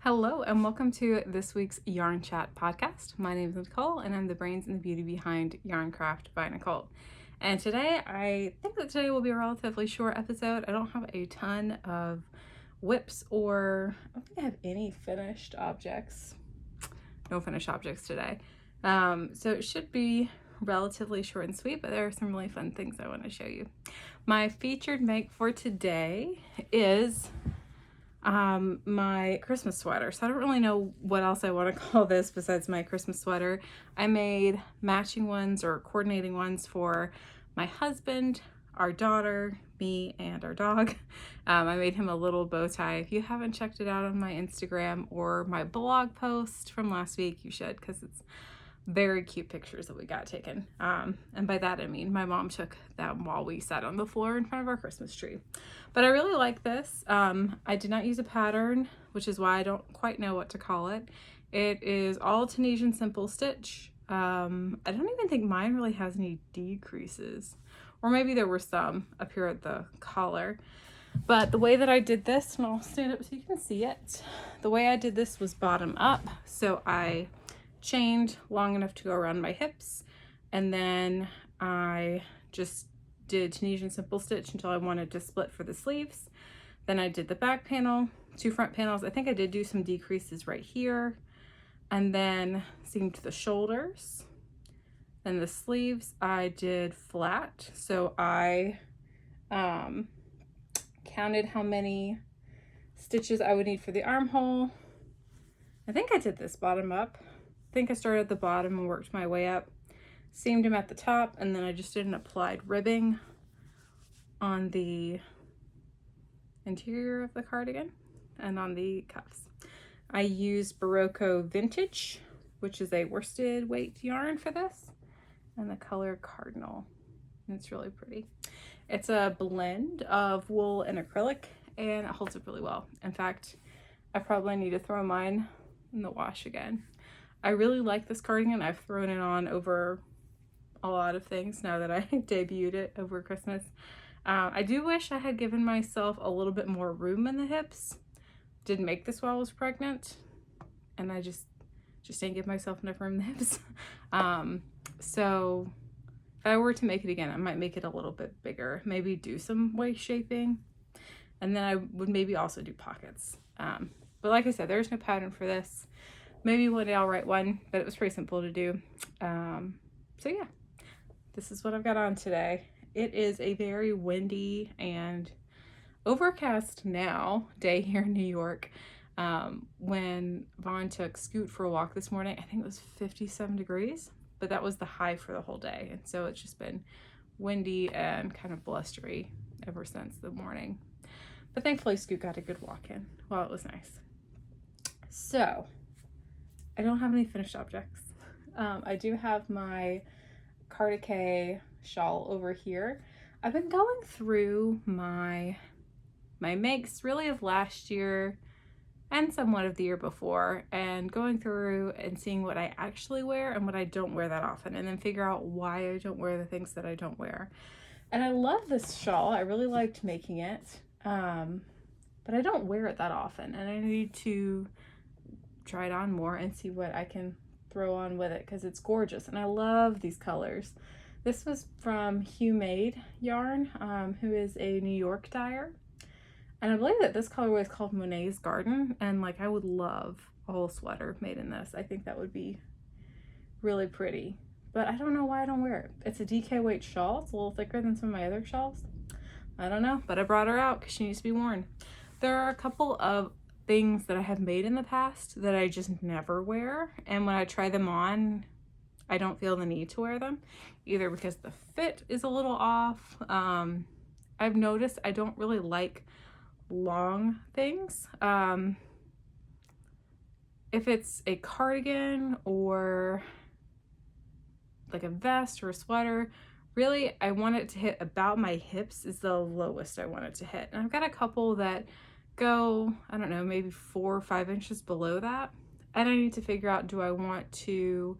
Hello and welcome to this week's Yarn Chat podcast. My name is Nicole and I'm the brains and the beauty behind Yarncraft by Nicole. And I think that today will be a relatively short episode. I don't have a ton of whips or I don't think I have any finished objects. No finished objects today. So it should be relatively short and sweet, but there are some really fun things I want to show you. My featured make for today is my Christmas sweater. So I don't really know what else I want to call this besides my Christmas sweater. I made matching ones or coordinating ones for my husband, our daughter, me, and our dog. I made him a little bow tie. If you haven't checked it out on my Instagram or my blog post from last week, you should, because it's very cute pictures that we got taken. And by that I mean my mom took them while we sat on the floor in front of our Christmas tree. But I really like this. I did not use a pattern, which is why I don't quite know what to call it. It is all Tunisian simple stitch. I don't even think mine really has any decreases, or maybe there were some up here at the collar. But the way that I did this, and I'll stand up so you can see it, the way I did this was bottom up. So I chained long enough to go around my hips, and then I just did Tunisian simple stitch until I wanted to split for the sleeves. Then I did the back panel, two front panels. I think I did do some decreases right here, and then seamed the shoulders. Then the sleeves I did flat, so I counted how many stitches I would need for the armhole. I think I did this bottom up. I think I started at the bottom and worked my way up, seamed them at the top, and then I just did an applied ribbing on the interior of the cardigan and on the cuffs. I used Barocco Vintage, which is a worsted weight yarn for this, and the color Cardinal. And it's really pretty. It's a blend of wool and acrylic, and it holds up really well. In fact, I probably need to throw mine in the wash again. I really like this cardigan. I've thrown it on over a lot of things now that I debuted it over Christmas. I do wish I had given myself a little bit more room in the hips. Didn't make this while I was pregnant, and I just didn't give myself enough room in the hips. So if I were to make it again, I might make it a little bit bigger, maybe do some waist shaping, and then I would maybe also do pockets. But like I said, there's no pattern for this. Maybe one day I'll write one, but it was pretty simple to do. So yeah, this is what I've got on today. It is a very windy and overcast now day here in New York. When Vaughn took Scoot for a walk this morning, I think it was 57 degrees, but that was the high for the whole day. And so it's just been windy and kind of blustery ever since the morning. But thankfully Scoot got a good walk in. Well, it was nice. So I don't have any finished objects. I do have my Cardigan shawl over here. I've been going through my makes really of last year and somewhat of the year before, and going through and seeing what I actually wear and what I don't wear that often, and then figure out why I don't wear the things that I don't wear. And I love this shawl. I really liked making it, but I don't wear it that often, and I need to try it on more and see what I can throw on with it, because it's gorgeous and I love these colors. This was from Hugh Made Yarn, who is a New York dyer, and I believe that this colorway is called Monet's Garden, and like I would love a whole sweater made in this. I think that would be really pretty, but I don't know why I don't wear it. It's a DK weight shawl. It's a little thicker than some of my other shawls. I don't know, but I brought her out because she needs to be worn. There are a couple of things that I have made in the past that I just never wear, and when I try them on, I don't feel the need to wear them, either because the fit is a little off. I've noticed I don't really like long things. If it's a cardigan or like a vest or a sweater, really I want it to hit about my hips is the lowest I want it to hit. And I've got a couple that go, I don't know, maybe 4 or 5 inches below that, and I need to figure out, do I want to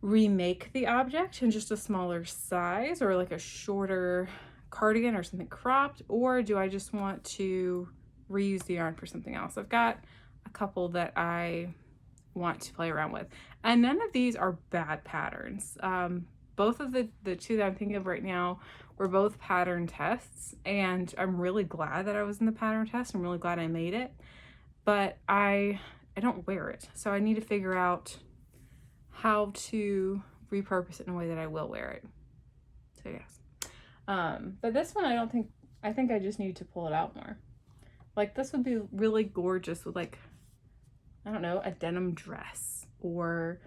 remake the object in just a smaller size or like a shorter cardigan or something cropped, or do I just want to reuse the yarn for something else? I've got a couple that I want to play around with. And none of these are bad patterns. Both of the two that I'm thinking of right now were both pattern tests, and I'm really glad that I was in the pattern test. I'm really glad I made it, but I don't wear it. So I need to figure out how to repurpose it in a way that I will wear it. So yes. But this one, I think I just need to pull it out more. Like this would be really gorgeous with like, I don't know, a denim dress or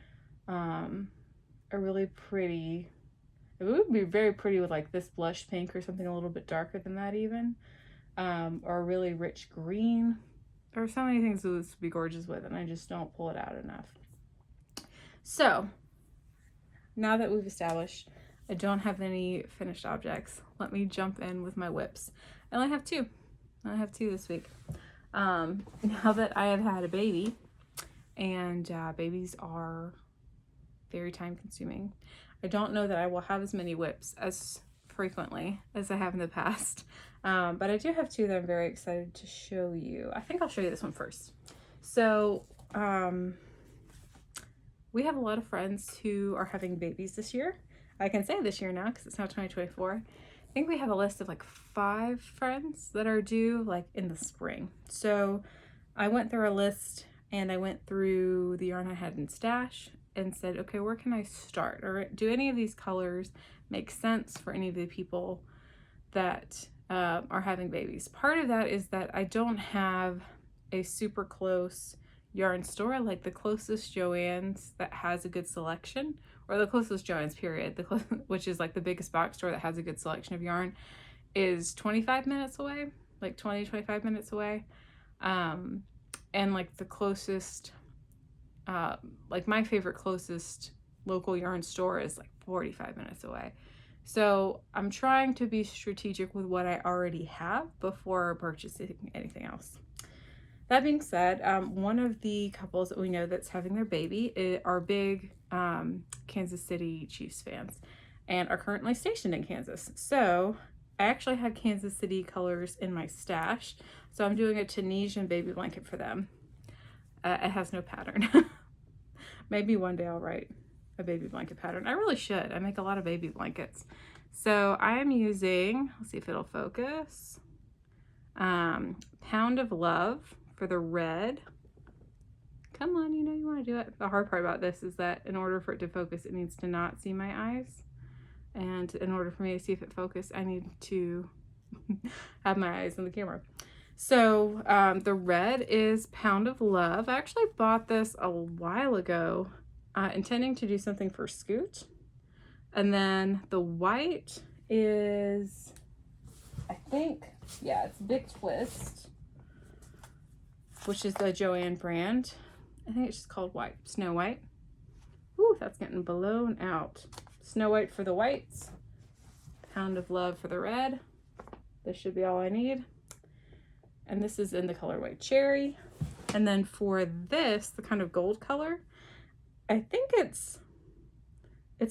a really pretty, it would be very pretty with like this blush pink or something a little bit darker than that even, or a really rich green. There are so many things this would be gorgeous with, and I just don't pull it out enough. So now that we've established I don't have any finished objects, let me jump in with my whips. I only have two. I have two this week. Now that I have had a baby, and babies are very time consuming, I don't know that I will have as many whips as frequently as I have in the past. But I do have two that I'm very excited to show you. I think I'll show you this one first. So we have a lot of friends who are having babies this year. I can say this year now because it's now 2024. I think we have a list of like 5 friends that are due like in the spring. So I went through our list and I went through the yarn I had in stash and said, okay, where can I start? Or do any of these colors make sense for any of the people that are having babies? Part of that is that I don't have a super close yarn store. Like the closest Joann's that has a good selection, or the closest Joann's period, which is like the biggest box store that has a good selection of yarn, is 25 minutes away, like 20-25 minutes away. And like the closest, like my favorite closest local yarn store is like 45 minutes away. So I'm trying to be strategic with what I already have before purchasing anything else. That being said, one of the couples that we know that's having their baby are big Kansas City Chiefs fans and are currently stationed in Kansas. So I actually had Kansas City colors in my stash. So I'm doing a Tunisian baby blanket for them. It has no pattern. Maybe one day I'll write a baby blanket pattern. I really should. I make a lot of baby blankets. So I am using, let's see if it'll focus, Pound of Love for the red. Come on, you know you want to do it. The hard part about this is that in order for it to focus, it needs to not see my eyes. And in order for me to see if it focused, I need to have my eyes on the camera. So the red is Pound of Love. I actually bought this a while ago, intending to do something for Scoot. And then the white is, I think, yeah, it's Big Twist, which is the Joann brand. I think it's just called white, Snow White. Ooh, that's getting blown out. Snow White for the whites, Pound of Love for the red. This should be all I need. And this is in the colorway Cherry. And then for this, the kind of gold color, I think it's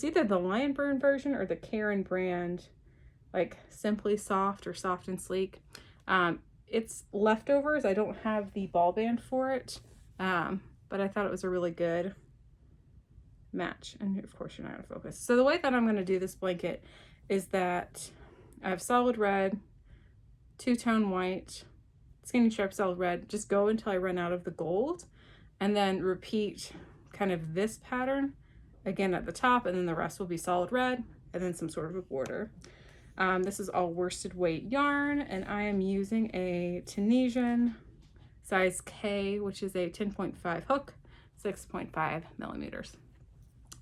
either the Lion Burn version or the Karen brand, like Simply Soft or Soft and Sleek. It's leftovers. I don't have the ball band for it, but I thought it was a really good match. And of course you're not gonna focus. So the way that I'm gonna do this blanket is that I have solid red, two-tone white, skinny strap solid red, just go until I run out of the gold, and then repeat kind of this pattern again at the top, and then the rest will be solid red and then some sort of a border. This is all worsted weight yarn, and I am using a Tunisian size K, which is a 10.5 hook, 6.5 millimeters.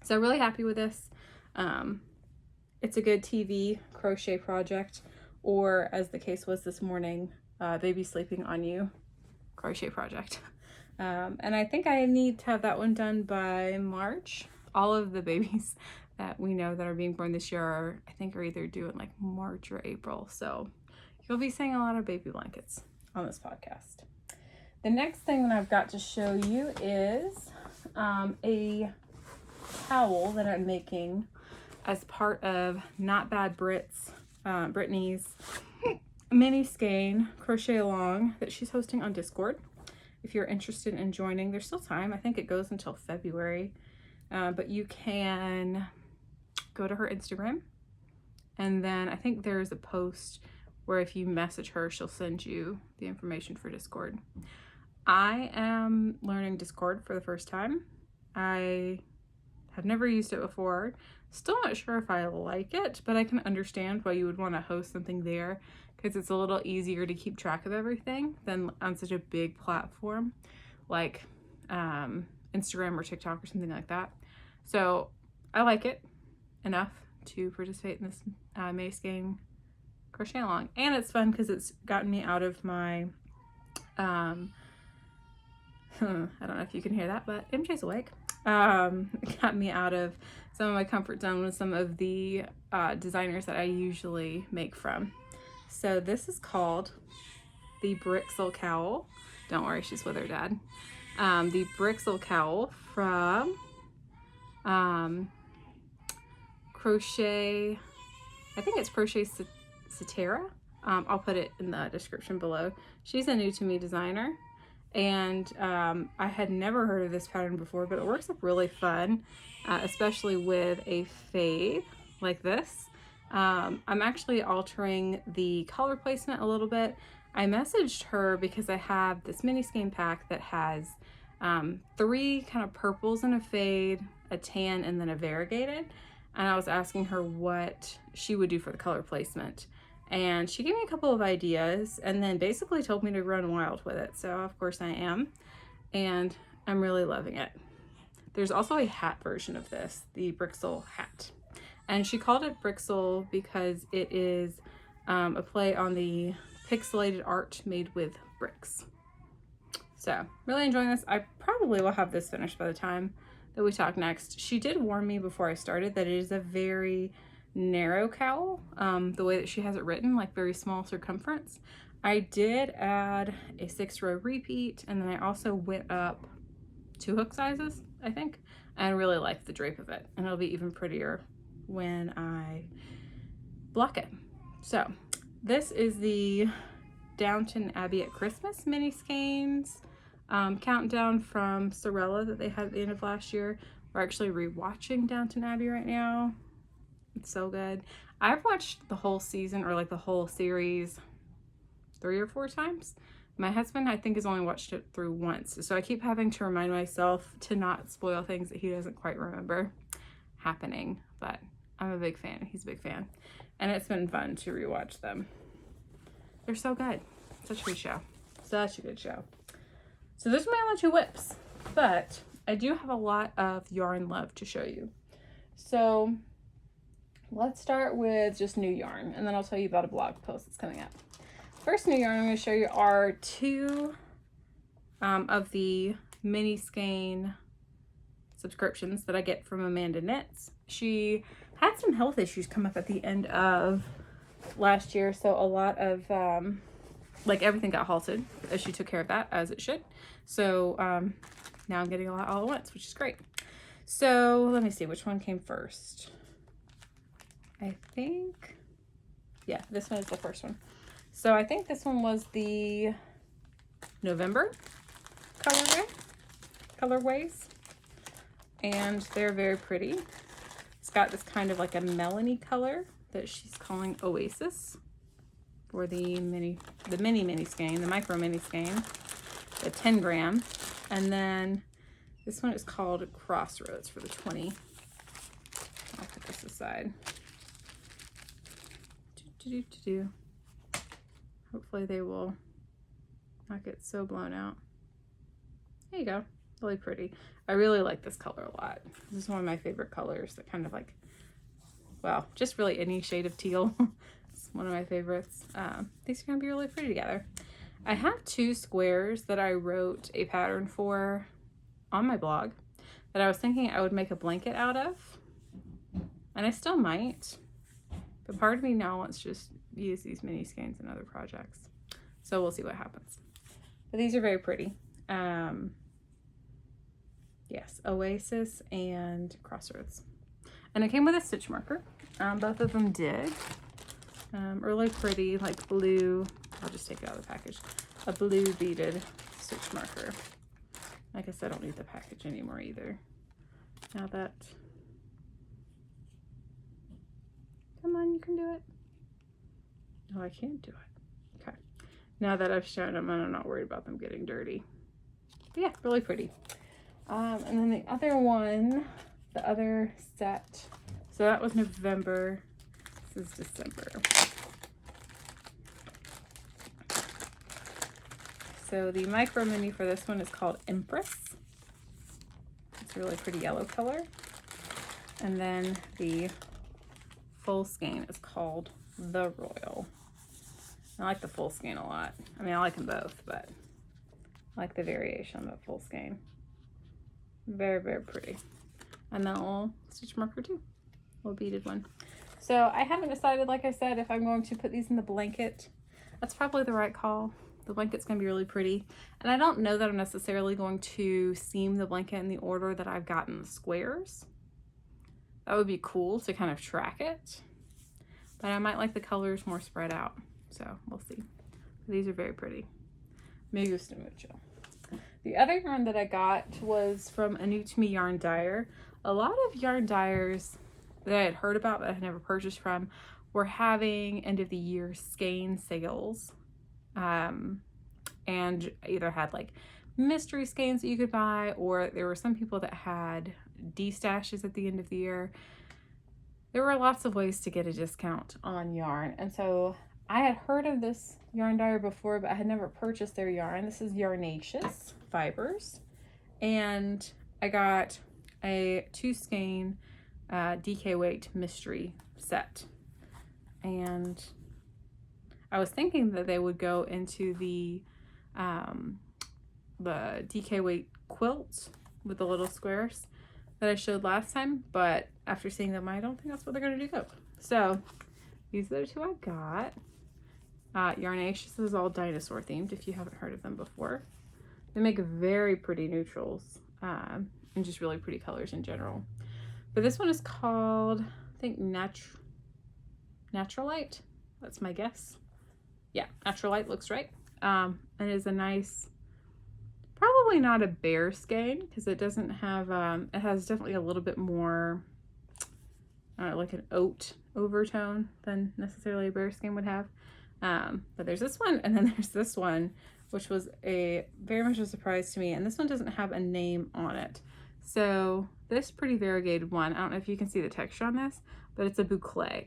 So really happy with this. It's a good TV crochet project, or as the case was this morning, baby sleeping on you crochet project. And I think I need to have that one done by March. All of the babies that we know that are being born this year are, I think, are either due in like March or April. So you'll be seeing a lot of baby blankets on this podcast. The next thing that I've got to show you is a cowl that I'm making as part of Not Bad Brittany's mini skein crochet along that she's hosting on Discord. if you're interested in joining. There's still time. I think it goes until February, but you can go to her Instagram, and then I think there's a post where if you message her, she'll send you the information for Discord. I am learning Discord for the first time. I have never used it before. Still not sure if I like it, but I can understand why you would want to host something there, because it's a little easier to keep track of everything than on such a big platform like Instagram or TikTok or something like that. So I like it enough to participate in this May Skein crochet along, and it's fun because it's gotten me out of my I don't know if you can hear that, but MJ's awake. It got me out of some of my comfort zone with some of the designers that I usually make from. So this is called the Brixel Cowl. Don't worry, she's with her dad. The Brixel Cowl from Crochet, I think it's Crochet Satara. I'll put it in the description below. She's a new to me designer, and I had never heard of this pattern before, but it works up really fun, especially with a fade like this. I'm actually altering the color placement a little bit. I messaged her because I have this mini skein pack that has 3 kind of purples in a fade, a tan, and then a variegated. And I was asking her what she would do for the color placement. And she gave me a couple of ideas and then basically told me to run wild with it. So of course I am, and I'm really loving it. There's also a hat version of this, the Brixel hat. And she called it Brixel because it is a play on the pixelated art made with bricks. So really enjoying this. I probably will have this finished by the time that we talk next. She did warn me before I started that it is a very narrow cowl, the way that she has it written, like very small circumference. I did add a 6-row repeat, and then I also went up 2 hook sizes, I think, and really like the drape of it, and it'll be even prettier when I block it. So this is the Downton Abbey at Christmas mini skeins countdown from Sorella that they had at the end of last year. We're actually rewatching Downton Abbey right now. It's so good. I've watched the whole season, or like the whole series, 3 or 4 times. My husband, I think, has only watched it through once. So I keep having to remind myself to not spoil things that he doesn't quite remember happening. But I'm a big fan. He's a big fan. And it's been fun to rewatch them. They're so good. Such a good show. Such a good show. So those are my only 2 whips. But I do have a lot of yarn love to show you. So let's start with just new yarn, and then I'll tell you about a blog post that's coming up. First new yarn I'm going to show you are 2 of the mini skein subscriptions that I get from Amanda Knits. She had some health issues come up at the end of last year, so a lot of like everything got halted as she took care of that, as it should. So now I'm getting a lot all at once, which is great. So let me see which one came first. I think, yeah, this one is the first one. So I think this one was the November colorways, and they're very pretty. It's got this kind of like a melony color that she's calling Oasis for the mini skein, the micro mini skein, the 10 gram, and then this one is called Crossroads for the 20. I'll put this aside. Hopefully they will not get so blown out. There you go. Really pretty. I really like this color a lot. This is one of my favorite colors that kind of like, well, just really any shade of teal. It's one of my favorites. These are going to be really pretty together. I have 2 squares that I wrote a pattern for on my blog that I was thinking I would make a blanket out of. And I still might. But part of me now wants to just use these mini skeins in other projects. So we'll see what happens. But these are very pretty. Yes, Oasis and Crossroads. And it came with a stitch marker. Both of them did. Really pretty, like blue. I'll just take it out of the package. A blue beaded stitch marker. I guess I don't need the package anymore either. Now that, come on, you can do it. Oh, I can't do it. Okay. Now that I've shown them, I'm not worried about them getting dirty. But yeah, really pretty. And then the other one, the other set, so that was November. This is December. So the micro mini for this one is called Empress. It's a really pretty yellow color. And then the full skein is called The Royal. I like the full skein a lot. I mean, I like them both, but I like the variation on the full skein. Very, very pretty. And then a little stitch marker too, a little beaded one. So I haven't decided, like I said, if I'm going to put these in the blanket. That's probably the right call. The blanket's gonna be really pretty. And I don't know that I'm necessarily going to seam the blanket in the order that I've gotten the squares. That would be cool to kind of track it. But I might like the colors more spread out. So we'll see. These are very pretty. Me gusta mucho. The other yarn that I got was from a new to me yarn dyer. A lot of yarn dyers that I had heard about but I had never purchased from were having end of the year skein sales. And either had like mystery skeins that you could buy, or there were some people that had de-stashes at the end of the year. There were lots of ways to get a discount on yarn. And so I had heard of this yarn dyer before, but I had never purchased their yarn. This is Yarnaceous Fibers. And I got a 2 skein DK weight mystery set. And I was thinking that they would go into the DK weight quilts with the little squares that I showed last time, but after seeing them, I don't think that's what they're going to do. So these are the 2 I got. Yarnaceous is all dinosaur themed if you haven't heard of them before. They make very pretty neutrals and just really pretty colors in general. But this one is called, I think, Naturalite. That's my guess. Yeah, Naturalite looks right. And it is a nice, probably not a bear skein because it doesn't have, it has definitely a little bit more, like an oat overtone than necessarily a bear skein would have. But there's this one, and then there's this one, which was very much a surprise to me. And this one doesn't have a name on it. So this pretty variegated one, I don't know if you can see the texture on this, but it's a boucle.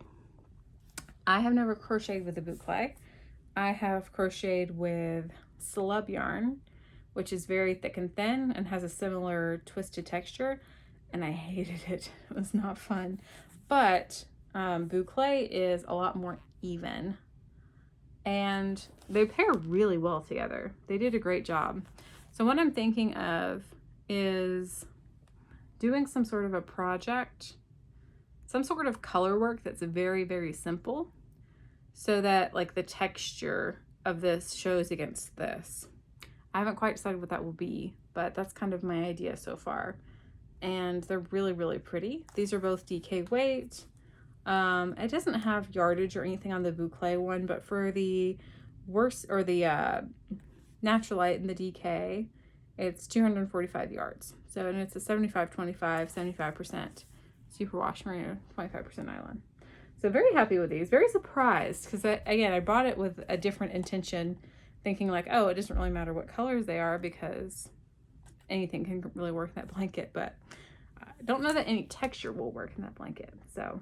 I have never crocheted with a boucle. I have crocheted with slub yarn, which is very thick and thin and has a similar twisted texture, and I hated it. It was not fun. But boucle is a lot more even, and they pair really well together. They did a great job. So what I'm thinking of is doing some sort of a project, some sort of color work that's very, very simple, so that like the texture of this shows against this. I haven't quite decided what that will be, but that's kind of my idea so far. And they're really, really pretty. These are both DK weight. It doesn't have yardage or anything on the boucle one, but for the Naturalite and the DK, it's 245 yards. So, and it's a 75-25, 75% superwash merino, 25% nylon. So very happy with these, very surprised, because again, I bought it with a different intention, thinking like, oh, it doesn't really matter what colors they are because anything can really work in that blanket, but I don't know that any texture will work in that blanket. So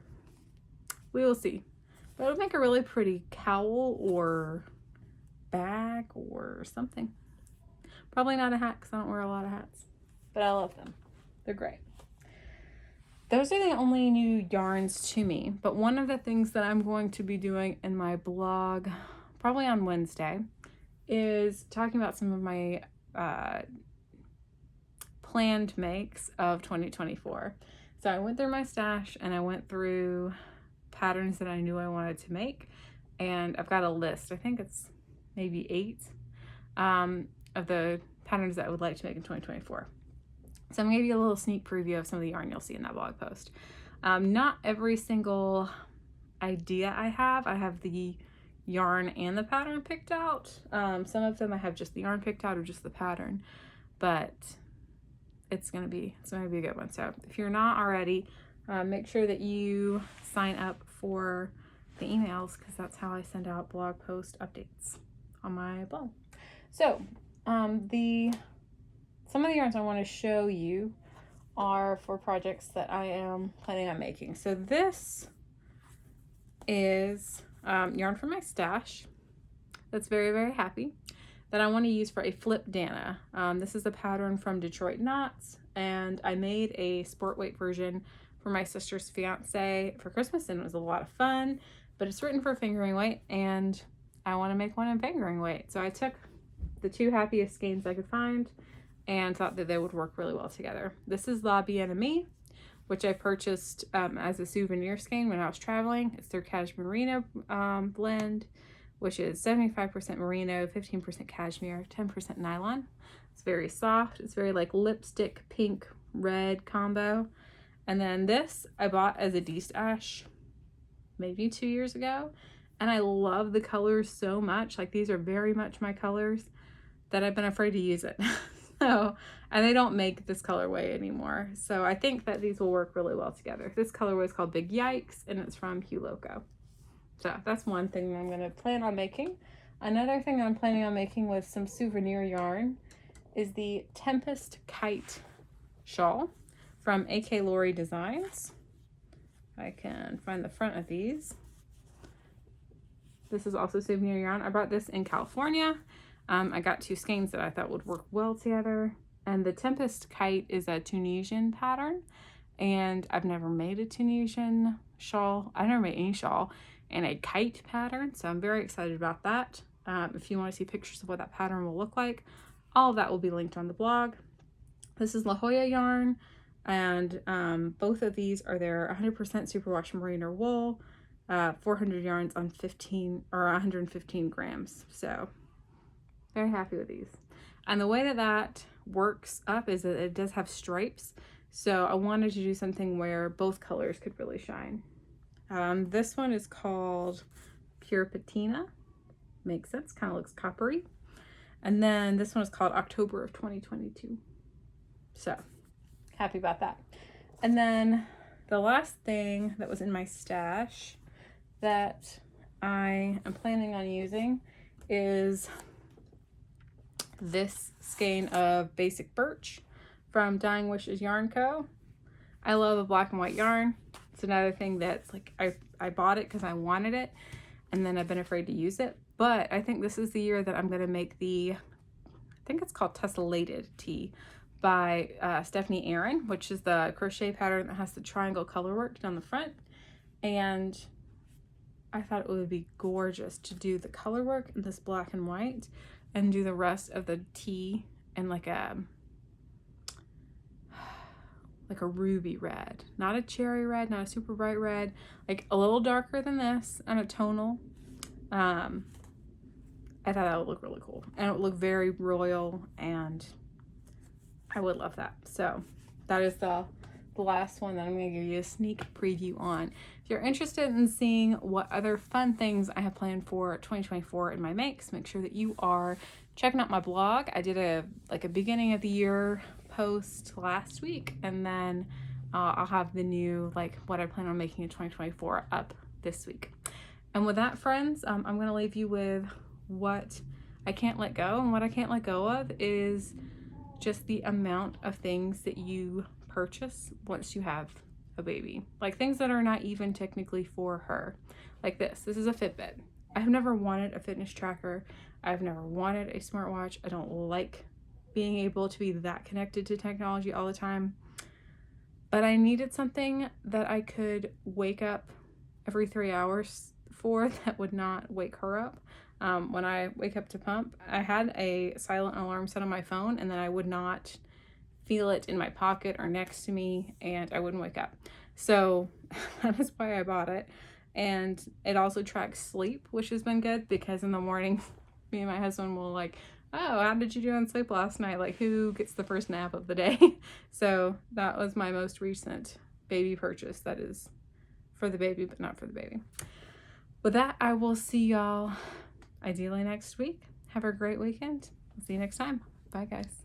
we will see. But it would make a really pretty cowl or bag or something. Probably not a hat because I don't wear a lot of hats, but I love them. They're great. Those are the only new yarns to me, but one of the things that I'm going to be doing in my blog, probably on Wednesday, is talking about some of my planned makes of 2024. So I went through my stash and I went through patterns that I knew I wanted to make, and I've got a list. I think it's maybe 8 of the patterns that I would like to make in 2024. So I'm going to give you a little sneak preview of some of the yarn you'll see in that blog post. Not every single idea I have the yarn and the pattern picked out. Some of them I have just the yarn picked out or just the pattern, but it's gonna be a good one. So if you're not already, make sure that you sign up for the emails, because that's how I send out blog post updates on my blog. So some of the yarns I want to show you are for projects that I am planning on making. So this is yarn from my stash that's very, very happy, that I want to use for a flip Dana. This is a pattern from Detroit Knots, and I made a sport weight version for my sister's fiance for Christmas, and it was a lot of fun, but it's written for fingering weight and I want to make one in fingering weight. So I took the two happiest skeins I could find and thought that they would work really well together. This is La Bien Amie, which I purchased as a souvenir skein when I was traveling. It's their Cashmere Merino blend, which is 75% merino, 15% cashmere, 10% nylon. It's very soft. It's very like lipstick pink red combo. And then this I bought as a de-stash maybe 2 years ago, and I love the colors so much. Like, these are very much my colors that I've been afraid to use it. So, and they don't make this colorway anymore, so I think that these will work really well together. This colorway is called Big Yikes, and it's from Hue Loco. So that's one thing I'm going to plan on making. Another thing I'm planning on making with some souvenir yarn is the Tempest Kite shawl from AK Lori Designs. I can find the front of these. This is also souvenir yarn. I bought this in California. I got two skeins that I thought would work well together. And the Tempest Kite is a Tunisian pattern, and I've never made a Tunisian shawl. I've never made any shawl in a kite pattern, so I'm very excited about that. If you want to see pictures of what that pattern will look like, all of that will be linked on the blog. This is La Jolla yarn, and both of these are their 100% superwash merino wool, 400 yarns on 115 grams. So very happy with these. And the way that works up is that it does have stripes, so I wanted to do something where both colors could really shine. This one is called Pure Patina. Makes sense, kind of looks coppery. And then this one is called October of 2022. So happy about that. And then the last thing that was in my stash that I am planning on using is this skein of Basic Birch from Dying Wishes Yarn Co. I love a black and white yarn. It's another thing that's like, I bought it because I wanted it, and then I've been afraid to use it. But I think this is the year that I'm going to make the, I think it's called Tessellated Tee by Stephanie Aaron, which is the crochet pattern that has the triangle color work down the front. And I thought it would be gorgeous to do the color work in this black and white and do the rest of the tee in like a ruby red, not a cherry red, not a super bright red, like a little darker than this and a tonal. I thought that would look really cool, and it would look very royal, and I would love that. So that is the last one that I'm going to give you a sneak preview on. If you're interested in seeing what other fun things I have planned for 2024 in my makes, make sure that you are checking out my blog. I did a beginning of the year post last week, and then I'll have the new what I plan on making in 2024 up this week. And with that, friends, I'm going to leave you with what I can't let go. And what I can't let go of is just the amount of things that you purchase once you have a baby. Like things that are not even technically for her. Like this is a Fitbit. I've never wanted a fitness tracker. I've never wanted a smartwatch. I don't like being able to be that connected to technology all the time. But I needed something that I could wake up every 3 hours for that would not wake her up. When I wake up to pump, I had a silent alarm set on my phone, and then I would not feel it in my pocket or next to me, and I wouldn't wake up. So that is why I bought it. And it also tracks sleep, which has been good, because in the morning, me and my husband will oh, how did you do on sleep last night? Like, who gets the first nap of the day? So that was my most recent baby purchase. That is for the baby, but not for the baby. with that, I will see y'all ideally next week. Have a great weekend. See you next time. Bye, guys.